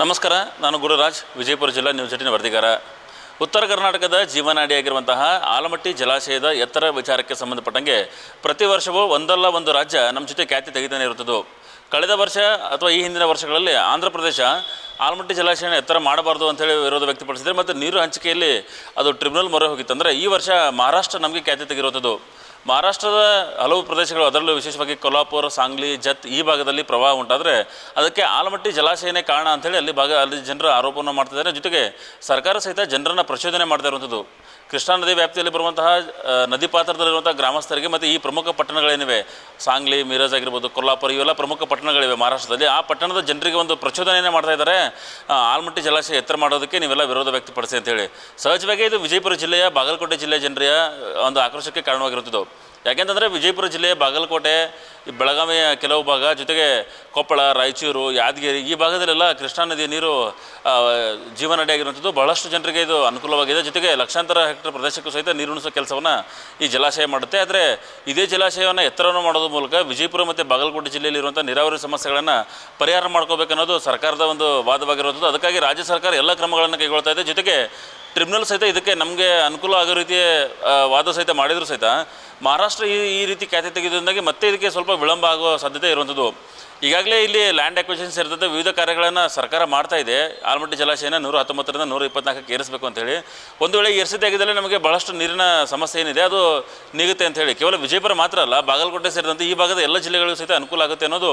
ನಮಸ್ಕಾರ, ನಾನು ಗುರುರಾಜ್, ವಿಜಯಪುರ ಜಿಲ್ಲಾ ನ್ಯೂಸ್ 18 ವರದಿಗಾರ. ಉತ್ತರ ಕರ್ನಾಟಕದ ಜೀವನಾಡಿಯಾಗಿರುವಂತಹ ಆಲಮಟ್ಟಿ ಜಲಾಶಯದ ಎತ್ತರ ವಿಚಾರಕ್ಕೆ ಸಂಬಂಧಪಟ್ಟಂಗೆ ಪ್ರತಿ ವರ್ಷವೂ ಒಂದಲ್ಲ ಒಂದು ರಾಜ್ಯ ನಮ್ಮ ಜೊತೆ ಖ್ಯಾತಿ ತೆಗೆತಾನೆ ಇರುತ್ತದೆ. ಕಳೆದ ವರ್ಷ ಅಥವಾ ಈ ಹಿಂದಿನ ವರ್ಷಗಳಲ್ಲಿ ಆಂಧ್ರ ಪ್ರದೇಶ ಆಲಮಟ್ಟಿ ಜಲಾಶಯನ ಎತ್ತರ ಮಾಡಬಾರ್ದು ಅಂತೇಳಿ ವಿರೋಧ ವ್ಯಕ್ತಪಡಿಸಿದರೆ ಮತ್ತು ನೀರು ಹಂಚಿಕೆಯಲ್ಲಿ ಅದು ಟ್ರಿಬ್ಯುನಲ್ ಮೊರೆ ಹೋಗಿತ್ತು. ಅಂದರೆ ಈ ವರ್ಷ ಮಹಾರಾಷ್ಟ್ರ ನಮಗೆ ಖ್ಯಾತಿ ತೆಗೆದಿರುತ್ತದೆ. ಮಹಾರಾಷ್ಟ್ರದ ಹಲವು ಪ್ರದೇಶಗಳು, ಅದರಲ್ಲೂ ವಿಶೇಷವಾಗಿ ಕೊಲ್ಹಾಪುರ, ಸಾಂಗ್ಲಿ, ಜತ್ ಈ ಭಾಗದಲ್ಲಿ ಪ್ರವಾಹ ಉಂಟಾದರೆ ಅದಕ್ಕೆ ಆಲಮಟ್ಟಿ ಜಲಾಶಯನೇ ಕಾರಣ ಅಂಥೇಳಿ ಅಲ್ಲಿ ಜನರು ಆರೋಪವನ್ನು ಮಾಡ್ತಿದ್ದಾರೆ. ಜೊತೆಗೆ ಸರ್ಕಾರ ಸಹಿತ ಜನರನ್ನು ಪ್ರಚೋದನೆ ಮಾಡ್ತಾ ಇರುವಂಥದ್ದು. ಕೃಷ್ಣಾ ನದಿ ವ್ಯಾಪ್ತಿಯಲ್ಲಿ ಬರುವಂತಹ ನದಿ ಪಾತ್ರದಲ್ಲಿರುವಂಥ ಗ್ರಾಮಸ್ಥರಿಗೆ ಮತ್ತು ಈ ಪ್ರಮುಖ ಪಟ್ಟಣಗಳೇನಿವೆ, ಸಾಂಗ್ಲಿ, ಮಿರಜ್ ಆಗಿರ್ಬೋದು, ಕೊಲ್ಹಾಪುರ, ಇವೆಲ್ಲ ಪ್ರಮುಖ ಪಟ್ಟಣಗಳಿವೆ ಮಹಾರಾಷ್ಟ್ರದಲ್ಲಿ. ಆ ಪಟ್ಟಣದ ಜನರಿಗೆ ಒಂದು ಪ್ರಚೋದನೆಯನ್ನು ಮಾಡ್ತಾ ಇದ್ದಾರೆ. ಆಲಮಟ್ಟಿ ಜಲಾಶಯ ಎತ್ತರ ಮಾಡೋದಕ್ಕೆ ನೀವೆಲ್ಲ ವಿರೋಧ ವ್ಯಕ್ತಪಡಿಸಿ ಅಂತೇಳಿ. ಸಹಜವಾಗಿ ಇದು ವಿಜಯಪುರ ಜಿಲ್ಲೆಯ, ಬಾಗಲಕೋಟೆ ಜಿಲ್ಲೆಯ ಜನರ ಒಂದು ಆಕ್ರೋಶಕ್ಕೆ ಕಾರಣವಾಗಿರುತ್ತದೆ. ಯಾಕೆಂತಂದರೆ ವಿಜಯಪುರ ಜಿಲ್ಲೆಯ ಬಾಗಲಕೋಟೆ, ಬೆಳಗಾವಿಯ ಕೆಲವು ಭಾಗ, ಜೊತೆಗೆ ಕೊಪ್ಪಳ, ರಾಯಚೂರು, ಯಾದಗಿರಿ ಈ ಭಾಗದಲ್ಲೆಲ್ಲ ಕೃಷ್ಣಾ ನದಿಯ ನೀರು ಜೀವನಾಡಿಯಾಗಿರುವಂಥದ್ದು. ಬಹಳಷ್ಟು ಜನರಿಗೆ ಇದು ಅನುಕೂಲವಾಗಿದೆ. ಜೊತೆಗೆ ಲಕ್ಷಾಂತರ ಹೆಕ್ಟರ್ ಪ್ರದೇಶಕ್ಕೂ ಸಹಿತ ನೀರುಣಿಸೋ ಕೆಲಸವನ್ನು ಈ ಜಲಾಶಯ ಮಾಡುತ್ತೆ. ಆದರೆ ಇದೇ ಜಲಾಶಯವನ್ನು ಎತ್ತರವನ್ನು ಮಾಡೋದ್ರ ಮೂಲಕ ವಿಜಯಪುರ ಮತ್ತು ಬಾಗಲಕೋಟೆ ಜಿಲ್ಲೆಯಲ್ಲಿರುವಂಥ ನೀರಾವರಿ ಸಮಸ್ಯೆಗಳನ್ನು ಪರಿಹಾರ ಮಾಡ್ಕೋಬೇಕನ್ನೋದು ಸರ್ಕಾರದ ಒಂದು ವಾದವಾಗಿರುವಂಥದ್ದು. ಅದಕ್ಕಾಗಿ ರಾಜ್ಯ ಸರ್ಕಾರ ಎಲ್ಲ ಕ್ರಮಗಳನ್ನು ಕೈಗೊಳ್ತಾ ಇದೆ. ಜೊತೆಗೆ ಟ್ರಿಬ್ಯುನಲ್ ಸಹಿತ ಇದಕ್ಕೆ ನಮಗೆ ಅನುಕೂಲ ಆಗೋ ರೀತಿಯ ವಾದ ಸಹಿತ ಮಾಡಿದರೂ ಸಹಿತ ಮಹಾರಾಷ್ಟ್ರ ಈ ರೀತಿ ಖ್ಯಾತಿ ತೆಗೆದುದಾಗಿ ಮತ್ತೆ ಇದಕ್ಕೆ ಸ್ವಲ್ಪ ವಿಳಂಬ ಆಗುವ ಸಾಧ್ಯತೆ ಇರುವಂಥದ್ದು. ಈಗಾಗಲೇ ಇಲ್ಲಿ ಲ್ಯಾಂಡ್ ಅಕ್ವಿಸಿಷನ್ ಸೇರಿದಂತೆ ವಿವಿಧ ಕಾರ್ಯಗಳನ್ನು ಸರ್ಕಾರ ಮಾಡ್ತಾ ಇದೆ. ಆಲಮಟ್ಟಿ ಜಲಾಶಯನ 119ರಿಂದ 124ಕ್ಕೆ ಏರಿಸಬೇಕು ಅಂತೇಳಿ. ಒಂದು ವೇಳೆ ಏರಿಸಿದೆ ಆಗಿದ್ದರೆ ನಮಗೆ ಭಾಳಷ್ಟು ನೀರಿನ ಸಮಸ್ಯೆ ಏನಿದೆ ಅದು ನೀಗುತ್ತೆ ಅಂಥೇಳಿ. ಕೇವಲ ವಿಜಯಪುರ ಮಾತ್ರ ಅಲ್ಲ, ಬಾಗಲಕೋಟೆ ಸೇರಿದಂತೆ ಈ ಭಾಗದ ಎಲ್ಲ ಜಿಲ್ಲೆಗಳಿಗೂ ಸಹಿತ ಅನುಕೂಲ ಆಗುತ್ತೆ ಅನ್ನೋದು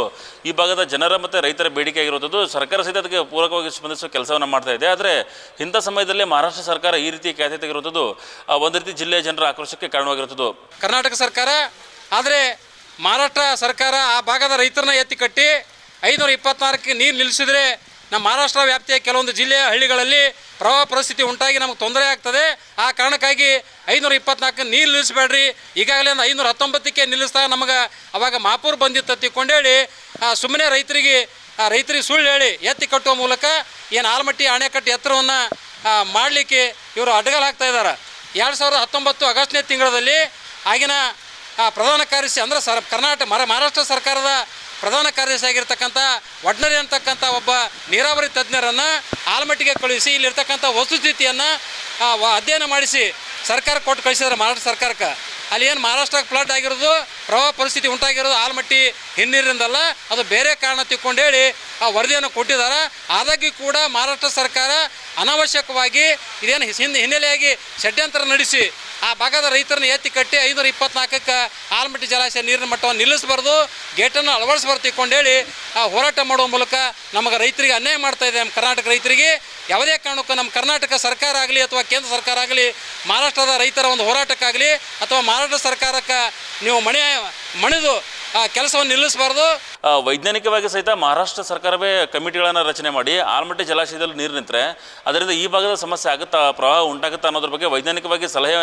ಈ ಭಾಗದ ಜನರ ಮತ್ತು ರೈತರ ಬೇಡಿಕೆ ಆಗಿರುವಂಥದ್ದು. ಸರ್ಕಾರ ಸಹಿತ ಅದಕ್ಕೆ ಪೂರಕವಾಗಿ ಸ್ಪಂದಿಸುವ ಕೆಲಸವನ್ನು ಮಾಡ್ತಾ ಇದೆ. ಆದರೆ ಇಂಥ ಸಮಯದಲ್ಲಿ ಮಹಾರಾಷ್ಟ್ರ ಸರ್ಕಾರ ಈ ರೀತಿ ಖ್ಯಾತಿ ತೆಗೆದಿರುವಂಥದ್ದು ಒಂದು ರೀತಿ ಜಿಲ್ಲೆಯ ಜನರ ಆಕ್ರೋಶಕ್ಕೆ ಕಾರಣವಾಗಿರುತ್ತದೆ. ಕರ್ನಾಟಕ ಸರ್ಕಾರ ಆದರೆ ಮಹಾರಾಷ್ಟ್ರ ಸರ್ಕಾರ ಆ ಭಾಗದ ರೈತರನ್ನ ಎತ್ತಿ ಕಟ್ಟಿ 524ಕ್ಕೆ ನೀರು ನಿಲ್ಲಿಸಿದರೆ ನಮ್ಮ ಮಹಾರಾಷ್ಟ್ರ ವ್ಯಾಪ್ತಿಯ ಕೆಲವೊಂದು ಜಿಲ್ಲೆಯ ಹಳ್ಳಿಗಳಲ್ಲಿ ಪ್ರವಾಹ ಪರಿಸ್ಥಿತಿ ಉಂಟಾಗಿ ನಮಗೆ ತೊಂದರೆ ಆಗ್ತದೆ. ಆ ಕಾರಣಕ್ಕಾಗಿ 524ಕ್ಕೆ ನೀರು ನಿಲ್ಲಿಸಬೇಡ್ರಿ, ಈಗಾಗಲೇ 519ಕ್ಕೆ ನಿಲ್ಲಿಸ್ದಾಗ ನಮಗೆ ಅವಾಗ ಮಾಪೂರ್ ಬಂದಿತ್ತು ತಿಳ್ಕೊಂಡೇಳಿ ಸುಮ್ಮನೆ ರೈತರಿಗೆ ಸುಳ್ಳು ಹೇಳಿ ಎತ್ತಿ ಕಟ್ಟುವ ಮೂಲಕ ಏನು ಆಲಮಟ್ಟಿ ಅಣೆಕಟ್ಟು ಎತ್ತರವನ್ನು ಮಾಡಲಿಕ್ಕೆ ಇವರು ಅಡ್ಡಗಾಲು ಹಾಕ್ತಾ ಇದ್ದಾರೆ. 2019 ಆಗಸ್ಟ್ನೇ ತಿಂಗಳಲ್ಲಿ ಆಗಿನ ಪ್ರಧಾನ ಕಾರ್ಯದರ್ಶಿ ಅಂದರೆ ಮಹಾರಾಷ್ಟ್ರ ಸರ್ಕಾರದ ಪ್ರಧಾನ ಕಾರ್ಯದರ್ಶಿ ಆಗಿರ್ತಕ್ಕಂಥ ವಡ್ನರಿ ಅಂತಕ್ಕಂಥ ಒಬ್ಬ ನೀರಾವರಿ ತಜ್ಞರನ್ನು ಆಲಮಟ್ಟಿಗೆ ಕಳುಹಿಸಿ ಇಲ್ಲಿರ್ತಕ್ಕಂಥ ವಸ್ತುಸ್ಥಿತಿಯನ್ನು ಅಧ್ಯಯನ ಮಾಡಿಸಿ ಸರ್ಕಾರ ಕೊಟ್ಟು ಕಳಿಸಿದ್ದಾರೆ ಮಹಾರಾಷ್ಟ್ರ ಸರ್ಕಾರಕ್ಕೆ. ಅಲ್ಲಿ ಏನು ಮಹಾರಾಷ್ಟ್ರಕ್ಕೆ ಫ್ಲಡ್ ಆಗಿರೋದು, ಪ್ರವಾಹ ಪರಿಸ್ಥಿತಿ ಉಂಟಾಗಿರೋದು ಆಲಮಟ್ಟಿ ಹಿನ್ನೀರಿಂದಲ್ಲ, ಅದು ಬೇರೆ ಕಾರಣ ತಿಳ್ಕೊಂಡೇಳಿ ಆ ವರದಿಯನ್ನು ಕೊಟ್ಟಿದ್ದಾರೆ. ಆದಾಗ್ಯೂ ಕೂಡ ಮಹಾರಾಷ್ಟ್ರ ಸರ್ಕಾರ ಅನಾವಶ್ಯಕವಾಗಿ ಇದೇನು ಹಿನ್ನೆಲೆಯಾಗಿ ಷಡ್ಯಂತ್ರ ನಡೆಸಿ ಆ ಭಾಗದ ರೈತರನ್ನ ಎತ್ತಿ ಕಟ್ಟಿ 524ಕ್ಕೆ ಆಲಮಟ್ಟಿ ಜಲಾಶಯ ನೀರಿನ ಮಟ್ಟವನ್ನು ನಿಲ್ಲಿಸಬಾರ್ದು, ಗೇಟನ್ನು ಅಳವಡಿಸಬಾರ್ದು ತಿಳ್ಕೊಂಡೇಳಿ ಹೋರಾಟ ಮಾಡುವ ಮೂಲಕ ನಮಗೆ ರೈತರಿಗೆ ಅನ್ಯಾಯ ಮಾಡ್ತಾ ಇದೆ. ನಮ್ಮ ಕರ್ನಾಟಕ ರೈತರಿಗೆ ಯಾವುದೇ ಕಾರಣಕ್ಕೂ ನಮ್ಮ ಕರ್ನಾಟಕ ಸರ್ಕಾರ ಆಗಲಿ ಅಥವಾ ಕೇಂದ್ರ ಸರ್ಕಾರ ಆಗಲಿ ಮಹಾರಾಷ್ಟ್ರದ ರೈತರ ಒಂದು ಹೋರಾಟಕ್ಕಾಗಲಿ ಅಥವಾ ಮಹಾರಾಷ್ಟ್ರ ಸರ್ಕಾರಕ್ಕೆ ನೀವು ಮಣಿದು ಕೆಲಸವನ್ನು ನಿಲ್ಲಿಸಬಾರ್ದು. ವೈಜ್ಞಾನಿಕವಾಗಿ ಸಹಿತ ಮಹಾರಾಷ್ಟ್ರ ಸರ್ಕಾರವೇ ಕಮಿಟಿಗಳನ್ನು ರಚನೆ ಮಾಡಿ ಆಲಮಟ್ಟಿ ಜಲಾಶಯದಲ್ಲಿ ನೀರು ನಿಂತರೆ ಅದರಿಂದ ಈ ಭಾಗದ ಸಮಸ್ಯೆ ಆಗುತ್ತಾ, ಪ್ರವಾಹ ಉಂಟಾಗುತ್ತಾ ಅನ್ನೋದ್ರ ಬಗ್ಗೆ ವೈಜ್ಞಾನಿಕವಾಗಿ ಸಲಹೆ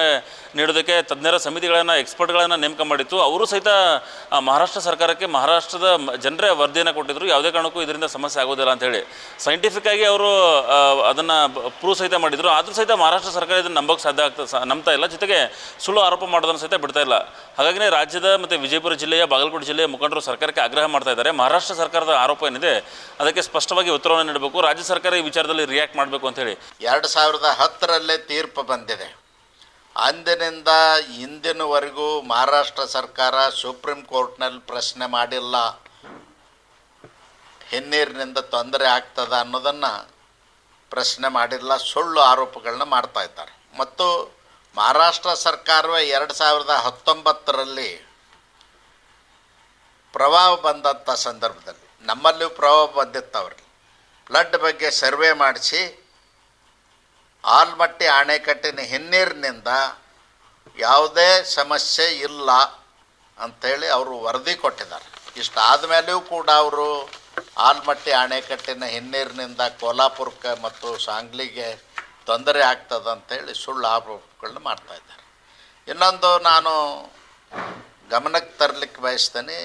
ನೀಡೋದಕ್ಕೆ ತಜ್ಞರ ಸಮಿತಿಗಳನ್ನು, ಎಕ್ಸ್ಪರ್ಟ್ಗಳನ್ನು ನೇಮಕ ಮಾಡಿತ್ತು. ಅವರು ಸಹಿತ ಮಹಾರಾಷ್ಟ್ರ ಸರ್ಕಾರಕ್ಕೆ ಮಹಾರಾಷ್ಟ್ರದ ಜನರೇ ವರದಿಯನ್ನು ಕೊಟ್ಟಿದ್ರು. ಯಾವುದೇ ಕಾರಣಕ್ಕೂ ಇದರಿಂದ ಸಮಸ್ಯೆ ಆಗೋದಿಲ್ಲ ಅಂಥೇಳಿ ಸೈಂಟಿಫಿಕ್ ಆಗಿ ಅವರು ಅದನ್ನು ಪ್ರೂವ್ ಸಹಿತ ಮಾಡಿದರು. ಆದರೂ ಸಹಿತ ಮಹಾರಾಷ್ಟ್ರ ಸರ್ಕಾರ ಇದನ್ನು ನಂಬ್ತಾ ಇಲ್ಲ. ಜೊತೆಗೆ ಸುಳ್ಳು ಆರೋಪ ಮಾಡೋದನ್ನು ಸಹಿತ ಬಿಡ್ತಾ ಇಲ್ಲ. ಹಾಗಾಗಿನೇ ರಾಜ್ಯದ ಮತ್ತು ವಿಜಯಪುರ ಜಿಲ್ಲೆಯ, ಬಾಗಲಕೋಟೆ ಜಿಲ್ಲೆಯ ಮುಖಂಡರು ಸರ್ಕಾರಕ್ಕೆ ಆಗ್ರಹ ಮಾಡ್ತಾ ಇದ್ದಾರೆ. ಮಹಾರಾಷ್ಟ್ರ ಸರ್ಕಾರದ ಆರೋಪ ಏನಿದೆ ಅದಕ್ಕೆ ಸ್ಪಷ್ಟವಾಗಿ ಉತ್ತರವನ್ನು ನೀಡಬೇಕು, ರಾಜ್ಯ ಸರ್ಕಾರ ಈ ವಿಚಾರದಲ್ಲಿ ರಿಯಾಕ್ಟ್ ಮಾಡಬೇಕು ಅಂತ ಹೇಳಿ 2010ರಲ್ಲೇ ತೀರ್ಪು ಬಂದಿದೆ. ಅಂದಿನಿಂದ ಇಂದಿನವರೆಗೂ ಮಹಾರಾಷ್ಟ್ರ ಸರ್ಕಾರ ಸುಪ್ರೀಂ ಕೋರ್ಟ್ನಲ್ಲಿ ಪ್ರಶ್ನೆ ಮಾಡಿಲ್ಲ. ಹಿನ್ನೀರಿನಿಂದ ತೊಂದರೆ ಆಗ್ತದ ಅನ್ನೋದನ್ನು ಪ್ರಶ್ನೆ ಮಾಡಿಲ್ಲ. ಸುಳ್ಳು ಆರೋಪಗಳನ್ನ ಮಾಡ್ತಾ ಇದ್ದಾರೆ. ಮತ್ತು ಮಹಾರಾಷ್ಟ್ರ ಸರ್ಕಾರವೇ 2019ರಲ್ಲಿ ಪ್ರವಾಹ ಬಂದಂಥ ಸಂದರ್ಭದಲ್ಲಿ ನಮ್ಮಲ್ಲಿಯೂ ಪ್ರವಾಹ ಬಂದಿತ್ತು. ಅವ್ರಿಗೆ ಫ್ಲಡ್ ಬಗ್ಗೆ ಸರ್ವೆ ಮಾಡಿಸಿ ಆಲಮಟ್ಟಿ ಅಣೆಕಟ್ಟಿನ ಹಿನ್ನೀರಿನಿಂದ ಯಾವುದೇ ಸಮಸ್ಯೆ ಇಲ್ಲ ಅಂಥೇಳಿ ಅವರು ವರದಿ ಕೊಟ್ಟಿದ್ದಾರೆ. ಇಷ್ಟು ಆದಮೇಲೆಯೂ ಕೂಡ ಅವರು ಆಲಮಟ್ಟಿ ಅಣೆಕಟ್ಟಿನ ಹಿನ್ನೀರಿನಿಂದ ಕೊಲ್ಹಾಪುರಕ್ಕೆ ಮತ್ತು ಸಾಂಗ್ಲಿಗೆ ತೊಂದರೆ ಆಗ್ತದೆ ಅಂಥೇಳಿ ಸುಳ್ಳು ಆರೋಪಗಳನ್ನ ಮಾಡ್ತಾಯಿದ್ದಾರೆ. ಇನ್ನೊಂದು ನಾನು ಗಮನಕ್ಕೆ ತರಲಿಕ್ಕೆ ಬಯಸ್ತೇನೆ.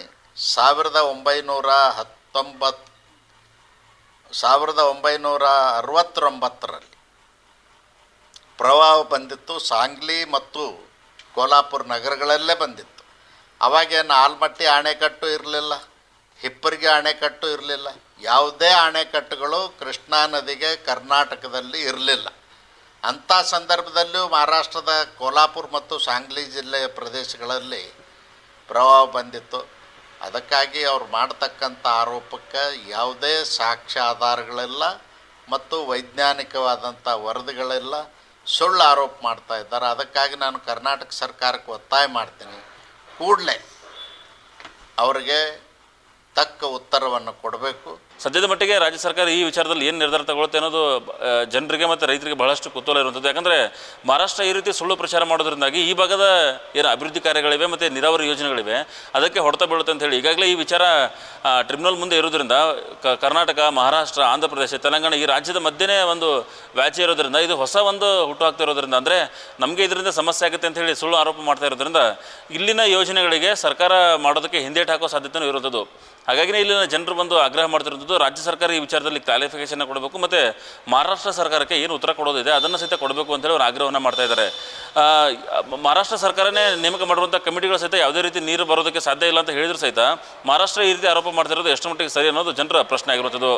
1969ರಲ್ಲಿ ಪ್ರವಾಹ ಬಂದಿತ್ತು. ಸಾಂಗ್ಲಿ ಮತ್ತು ಕೊಲ್ಹಾಪುರ ನಗರಗಳಲ್ಲೇ ಬಂದಿತ್ತು. ಅವಾಗೇನು ಆಲಮಟ್ಟಿ ಅಣೆಕಟ್ಟು ಇರಲಿಲ್ಲ, ಹಿಪ್ಪರಿಗೆ ಅಣೆಕಟ್ಟು ಇರಲಿಲ್ಲ. ಯಾವುದೇ ಅಣೆಕಟ್ಟುಗಳು ಕೃಷ್ಣಾ ನದಿಗೆ ಕರ್ನಾಟಕದಲ್ಲಿ ಇರಲಿಲ್ಲ. ಅಂಥ ಸಂದರ್ಭದಲ್ಲೂ ಮಹಾರಾಷ್ಟ್ರದ ಕೋಲ್ಹಾಪುರ ಮತ್ತು ಸಾಂಗ್ಲಿ ಜಿಲ್ಲೆಯ ಪ್ರದೇಶಗಳಲ್ಲಿ ಪ್ರವಾಹ ಬಂದಿತ್ತು. ಅದಕ್ಕಾಗಿ ಅವ್ರು ಮಾಡ್ತಕ್ಕಂಥ ಆರೋಪಕ್ಕೆ ಯಾವುದೇ ಸಾಕ್ಷ್ಯ ಆಧಾರಗಳಿಲ್ಲ ಮತ್ತು ವೈಜ್ಞಾನಿಕವಾದಂಥ ವರದಿಗಳಿಲ್ಲ, ಸುಳ್ಳು ಆರೋಪ ಮಾಡ್ತಾ ಇದ್ದಾರೆ. ಅದಕ್ಕಾಗಿ ನಾನು ಕರ್ನಾಟಕ ಸರ್ಕಾರಕ್ಕೆ ಒತ್ತಾಯ ಮಾಡ್ತೀನಿ, ಕೂಡಲೇ ಅವರಿಗೆ ತಕ್ಕ ಉತ್ತರವನ್ನು ಕೊಡಬೇಕು. ಸದ್ಯದ ಮಟ್ಟಿಗೆ ರಾಜ್ಯ ಸರ್ಕಾರ ಈ ವಿಚಾರದಲ್ಲಿ ಏನು ನಿರ್ಧಾರ ತಗೊಳುತ್ತೆ ಅನ್ನೋದು ಜನರಿಗೆ ಮತ್ತು ರೈತರಿಗೆ ಬಹಳಷ್ಟು ಕುತೂಹಲ ಇರುವಂಥದ್ದು. ಯಾಕಂದರೆ ಮಹಾರಾಷ್ಟ್ರ ಈ ರೀತಿ ಸುಳ್ಳು ಪ್ರಚಾರ ಮಾಡೋದ್ರಿಂದಾಗಿ ಈ ಭಾಗದ ಏನು ಅಭಿವೃದ್ಧಿ ಕಾರ್ಯಗಳಿವೆ ಮತ್ತು ನೀರಾವರಿ ಯೋಜನೆಗಳಿವೆ ಅದಕ್ಕೆ ಹೊಡೆತ ಬೀಳುತ್ತೆ ಅಂತ ಹೇಳಿ ಈಗಾಗಲೇ ಈ ವಿಚಾರ ಟ್ರಿಬ್ಯುನಲ್ ಮುಂದೆ ಇರೋದ್ರಿಂದ ಕರ್ನಾಟಕ, ಮಹಾರಾಷ್ಟ್ರ, ಆಂಧ್ರ ಪ್ರದೇಶ, ತೆಲಂಗಾಣ ಈ ರಾಜ್ಯದ ಮಧ್ಯೆನೇ ಒಂದು ವ್ಯಾಜ್ಯ ಇರೋದ್ರಿಂದ ಇದು ಹೊಸ ಒಂದು ಹುಟ್ಟುಹಾಕ್ತಾ ಇರೋದ್ರಿಂದ ಅಂದರೆ ನಮಗೆ ಇದರಿಂದ ಸಮಸ್ಯೆ ಆಗುತ್ತೆ ಅಂತ ಹೇಳಿ ಸುಳ್ಳು ಆರೋಪ ಮಾಡ್ತಾ ಇರೋದ್ರಿಂದ ಇಲ್ಲಿನ ಯೋಜನೆಗಳಿಗೆ ಸರ್ಕಾರ ಮಾಡೋದಕ್ಕೆ ಹಿಂದೇಟು ಹಾಕೋ ಸಾಧ್ಯತೆಯೂ ಇರುತ್ತದೆ. ಹಾಗಾಗಿ ಇಲ್ಲಿನ ಜನರು ಬಂದು ಆಗ್ರಹ ಮಾಡ್ತಿರೋದು ರಾಜ್ಯ ಸರ್ಕಾರ ಈ ವಿಚಾರದಲ್ಲಿ ಕ್ಲಾರಿಫಿಕೇಶನ್ ಕೊಡಬೇಕು ಮತ್ತು ಮಹಾರಾಷ್ಟ್ರ ಸರ್ಕಾರಕ್ಕೆ ಏನು ಉತ್ತರ ಕೊಡೋದಿದೆ ಅದನ್ನು ಸಹಿತ ಕೊಡಬೇಕು ಅಂತೇಳಿ ಅವ್ರು ಆಗ್ರಹವನ್ನು ಮಾಡ್ತಾ ಇದ್ದಾರೆ. ಮಹಾರಾಷ್ಟ್ರ ಸರ್ಕಾರನೇ ನೇಮಕ ಮಾಡುವಂಥ ಕಮಿಟಿಗಳು ಸಹಿತ ಯಾವುದೇ ರೀತಿ ನೀರು ಬರೋದಕ್ಕೆ ಸಾಧ್ಯ ಇಲ್ಲ ಅಂತ ಹೇಳಿದ್ರು ಸಹಿತ ಮಹಾರಾಷ್ಟ್ರ ಈ ರೀತಿ ಆರೋಪ ಮಾಡ್ತಿರೋದು ಎಷ್ಟು ಮಟ್ಟಿಗೆ ಸರಿ ಅನ್ನೋದು ಜನರ ಪ್ರಶ್ನೆ ಆಗಿರುತ್ತದೆ.